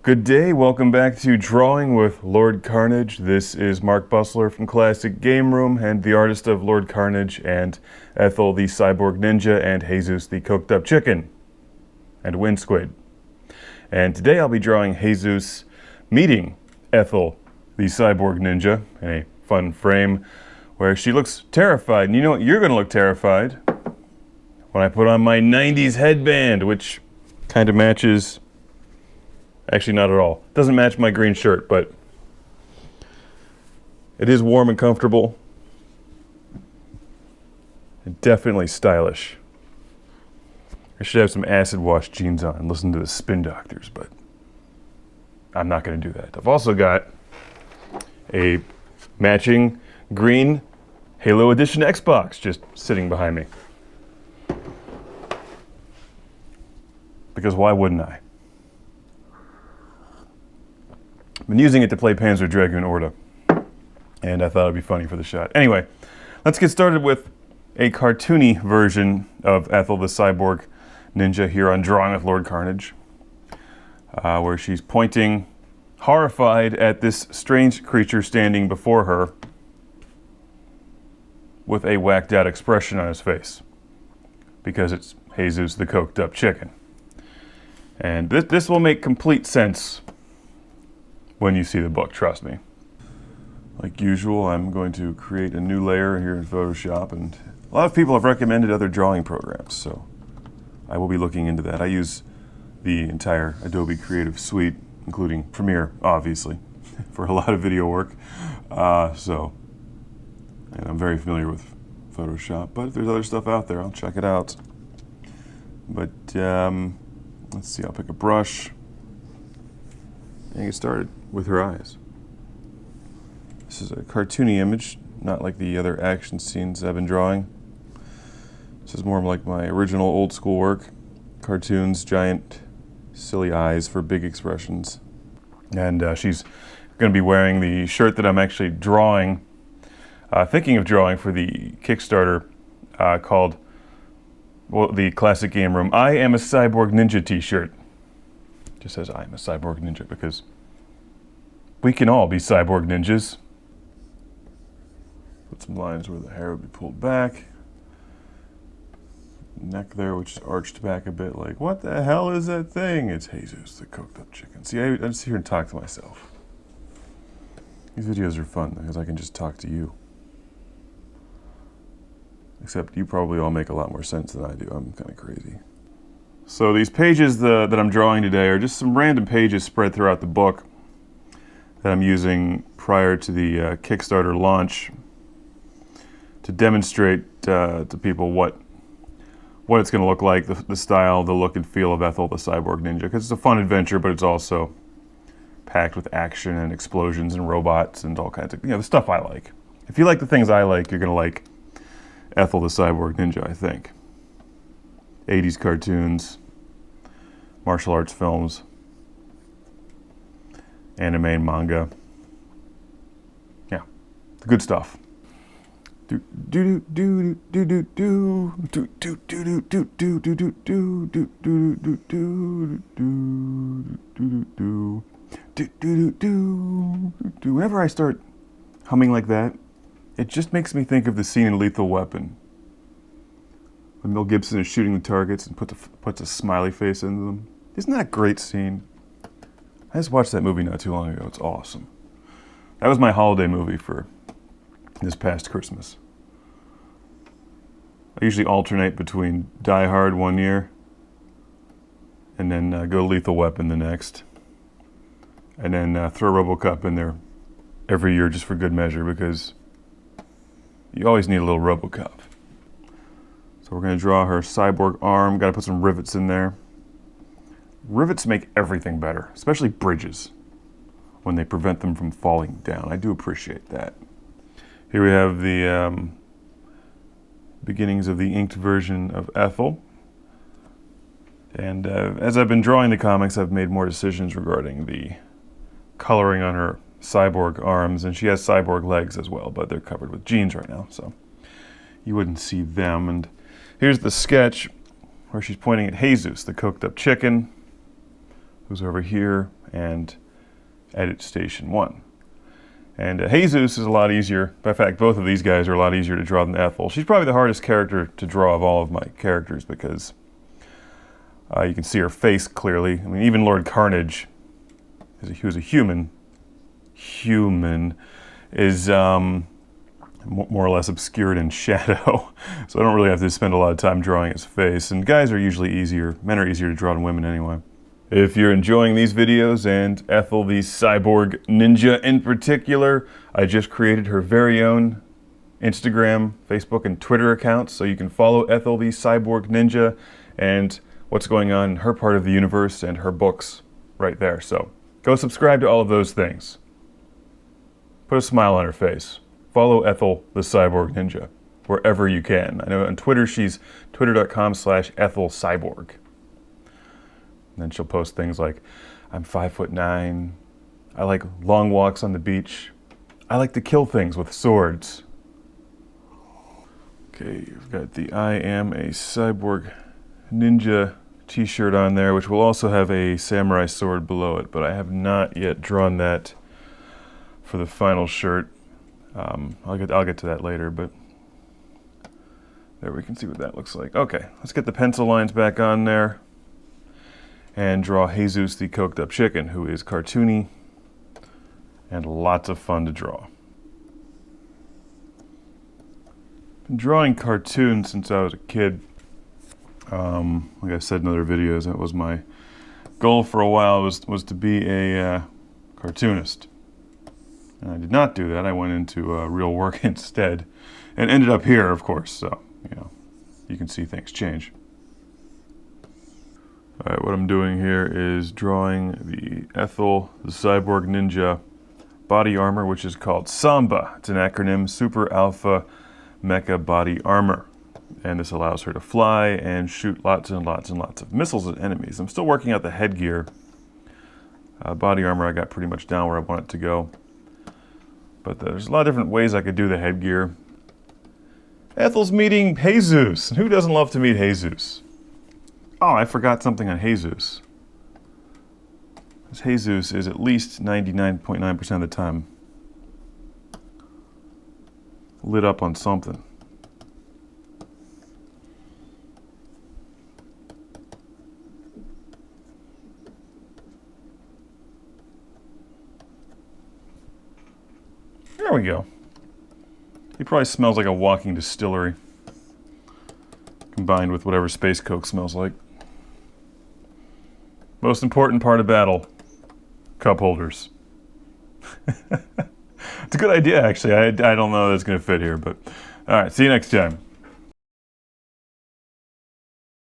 Good day, welcome back to Drawing with Lord Karnage. This is Mark Bussler from Classic Game Room and the artist of Lord Karnage and Ethel the Cyborg Ninja and Jesus the Cooked Up Chicken and Wind Squid. And today I'll be drawing Jesus meeting Ethel the Cyborg Ninja in a fun frame where she looks terrified. And you know what? You're going to look terrified when I put on my 90s headband, which kind of matches... Actually, not at all. Doesn't match my green shirt, but it is warm and comfortable. And definitely stylish. I should have some acid wash jeans on and listen to the Spin Doctors, but I'm not going to do that. I've also got a matching green Halo Edition Xbox just sitting behind me. Because why wouldn't I? I've been using it to play Panzer Dragoon Orta, and I thought it'd be funny for the shot. Anyway, let's get started with a cartoony version of Ethel the Cyborg Ninja here on Drawing with Lord Karnage, where she's pointing, horrified, at this strange creature standing before her with a whacked out expression on his face, because it's Jesus the Cooked Up Chicken. And this will make complete sense when you see the book, trust me. Like usual, I'm going to create a new layer here in Photoshop, and a lot of people have recommended other drawing programs, so I will be looking into that. I use the entire Adobe Creative Suite, including Premiere, obviously, for a lot of video work. And I'm very familiar with Photoshop, but if there's other stuff out there, I'll check it out. But let's see, I'll pick a brush and get started with her eyes. This is a cartoony image, not like the other action scenes I've been drawing. This is more like my original old school work. Cartoons, giant, silly eyes for big expressions. And she's going to be wearing the shirt that I'm actually drawing, thinking of drawing for the Kickstarter called, well, the Classic Game Room I Am a Cyborg Ninja t-shirt. Just says I am a cyborg ninja because we can all be cyborg ninjas. Put some lines where the hair would be pulled back. Neck there, which is arched back a bit, like, what the hell is that thing? It's Jesus the Cooked Up Chicken. See, I just sit here and talk to myself. These videos are fun because I can just talk to you. Except you probably all make a lot more sense than I do. I'm kind of crazy. So these pages that I'm drawing today are just some random pages spread throughout the book that I'm using prior to the Kickstarter launch to demonstrate to people what it's going to look like, the style, the look and feel of Ethel the Cyborg Ninja. Because it's a fun adventure, but it's also packed with action and explosions and robots and all kinds of, the stuff I like. If you like the things I like, you're going to like Ethel the Cyborg Ninja, I think. 80s cartoons, martial arts films, anime and manga. Yeah, the good stuff. Do do do do do do do do do do do do do do do do do do. Whenever I start humming like that, it just makes me think of the scene in Lethal Weapon. When Mel Gibson is shooting the targets and puts a smiley face into them. Isn't that a great scene? I just watched that movie not too long ago. It's awesome. That was my holiday movie for this past Christmas. I usually alternate between Die Hard one year and then go Lethal Weapon the next. And then throw RoboCop in there every year just for good measure because you always need a little RoboCop. So we're going to draw her cyborg arm. Got to put some rivets in there. Rivets make everything better, especially bridges, when they prevent them from falling down. I do appreciate that. Here we have the beginnings of the inked version of Ethel. And as I've been drawing the comics, I've made more decisions regarding the coloring on her cyborg arms. And she has cyborg legs as well, but they're covered with jeans right now, so you wouldn't see them. And here's the sketch where she's pointing at Jesus, the cooked up chicken, who's over here and Edit Station 1. And Jesus is a lot easier. In fact, both of these guys are a lot easier to draw than Ethel. She's probably the hardest character to draw of all of my characters because you can see her face clearly. I mean, even Lord Karnage, who's a human, is more or less obscured in shadow. So I don't really have to spend a lot of time drawing his face. And guys are usually easier. Men are easier to draw than women anyway. If you're enjoying these videos, and Ethel the Cyborg Ninja in particular, I just created her very own Instagram, Facebook, and Twitter accounts, so you can follow Ethel the Cyborg Ninja and what's going on in her part of the universe and her books right there. So go subscribe to all of those things. Put a smile on her face. Follow Ethel the Cyborg Ninja wherever you can. I know on Twitter she's twitter.com/Ethel Cyborg. And then she'll post things like, I'm 5'9", I like long walks on the beach, I like to kill things with swords. Okay, you've got the I am a cyborg ninja t-shirt on there, which will also have a samurai sword below it, but I have not yet drawn that for the final shirt. I'll get to that later, but there we can see what that looks like. Okay, let's get the pencil lines back on there and draw Jesus the coked up chicken, who is cartoony and lots of fun to draw. Been drawing cartoons since I was a kid. Like I said in other videos, that was my goal for a while, was to be a cartoonist. And I did not do that. I went into real work instead and ended up here, of course, so you can see things change. Alright, what I'm doing here is drawing the Ethel the Cyborg Ninja body armor, which is called Samba. It's an acronym, Super Alpha Mecha Body Armor. And this allows her to fly and shoot lots and lots and lots of missiles at enemies. I'm still working out the headgear. Body armor I got pretty much down where I want it to go. But there's a lot of different ways I could do the headgear. Ethel's meeting Jesus. Who doesn't love to meet Jesus? Oh, I forgot something on Jesus. Jesus is at least 99.9% of the time lit up on something. There we go. He probably smells like a walking distillery, combined with whatever Space Coke smells like. Most important part of battle, cup holders. It's a good idea, actually. I don't know that it's going to fit here, but all right, see you next time.